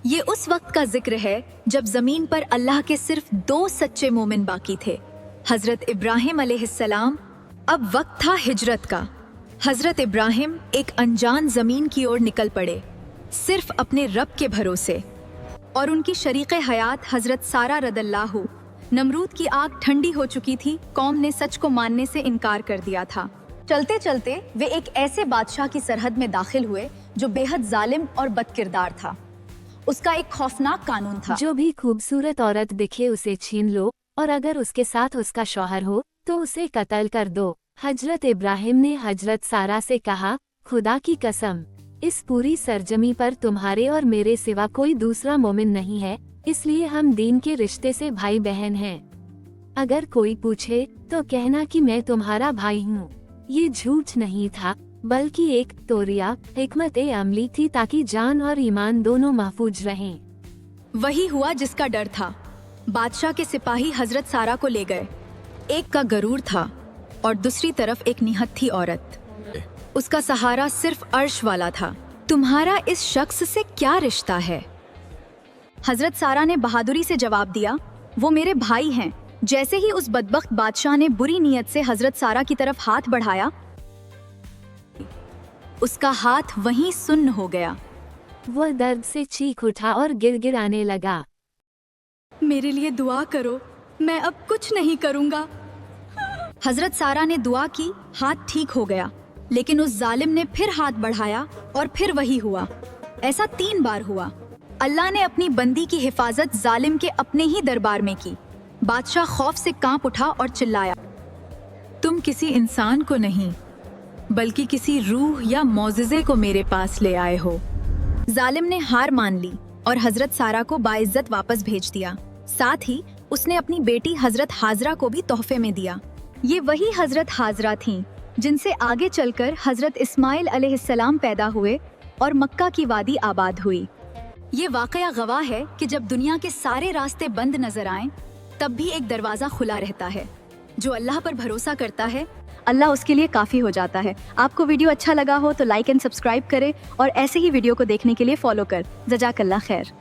یہ اس وقت کا ذکر ہے جب زمین پر اللہ کے صرف 2 سچے مومن باقی تھے، حضرت ابراہیم علیہ السلام۔ اب وقت تھا ہجرت کا۔ حضرت ابراہیم ایک انجان زمین کی اور نکل پڑے، صرف اپنے رب کے بھروسے، اور ان کی شریک حیات حضرت سارہ رضی اللہ۔ نمرود کی آگ ٹھنڈی ہو چکی تھی، قوم نے سچ کو ماننے سے انکار کر دیا تھا۔ چلتے چلتے وہ ایک ایسے بادشاہ کی سرحد میں داخل ہوئے جو بے حد ظالم اور بد کردار تھا۔ اس کا ایک خوفناک قانون تھا، جو بھی خوبصورت عورت دکھے اسے چھین لو، اور اگر اس کے ساتھ اس کا شوہر ہو تو اسے قتل کر دو۔ حضرت ابراہیم نے حضرت سارہ سے کہا، خدا کی قسم، اس پوری سرزمین پر تمہارے اور میرے سوا کوئی دوسرا مومن نہیں ہے، اس لیے ہم دین کے رشتے سے بھائی بہن ہیں۔ اگر کوئی پوچھے تو کہنا کہ میں تمہارا بھائی ہوں۔ یہ جھوٹ نہیں تھا، بلکہ ایک توریہ حکمت عملی تھی تاکہ جان اور ایمان دونوں محفوظ رہیں۔ وہی ہوا جس کا ڈر تھا۔ بادشاہ کے سپاہی حضرت سارہ کو لے گئے۔ ایک کا غرور تھا اور دوسری طرف ایک نہتھی عورت۔ اس کا سہارا صرف عرش والا تھا۔ تمہارا اس شخص سے کیا رشتہ ہے؟ حضرت سارہ نے بہادری سے جواب دیا، وہ میرے بھائی ہیں۔ جیسے ہی اس بدبخت بادشاہ نے بری نیت سے حضرت سارہ کی طرف ہاتھ بڑھایا، اس کا ہاتھ وہیں سن ہو گیا۔ وہ درد سے چیخ اٹھا اور گر گرانے لگا۔ میرے لیے دعا کرو، میں اب کچھ نہیں کروں گا۔ حضرت سارہ نے دعا کی، ہاتھ ٹھیک ہو گیا، لیکن اس ظالم نے پھر ہاتھ بڑھایا اور پھر وہی ہوا۔ ایسا 3 بار ہوا۔ اللہ نے اپنی بندی کی حفاظت ظالم کے اپنے ہی دربار میں کی۔ بادشاہ خوف سے کانپ اٹھا اور چلایا، تم کسی انسان کو نہیں بلکہ کسی روح یا معجزے کو میرے پاس لے آئے ہو۔ ظالم نے ہار مان لی اور حضرت سارہ کو باعزت واپس بھیج دیا۔ ساتھ ہی اس نے اپنی بیٹی حضرت حاضرہ کو بھی تحفے میں دیا۔ یہ وہی حضرت حاضرہ تھیں جن سے آگے چل کر حضرت اسماعیل علیہ السلام پیدا ہوئے اور مکہ کی وادی آباد ہوئی۔ یہ واقعہ گواہ ہے کہ جب دنیا کے سارے راستے بند نظر آئیں تب بھی ایک دروازہ کھلا رہتا ہے۔ جو اللہ پر بھروسہ کرتا ہے، اللہ اس کے لیے کافی ہو جاتا ہے۔ آپ کو ویڈیو اچھا لگا ہو تو لائک اینڈ سبسکرائب کریں، اور ایسے ہی ویڈیو کو دیکھنے کے لیے فالو کر۔ جزاک اللہ خیر۔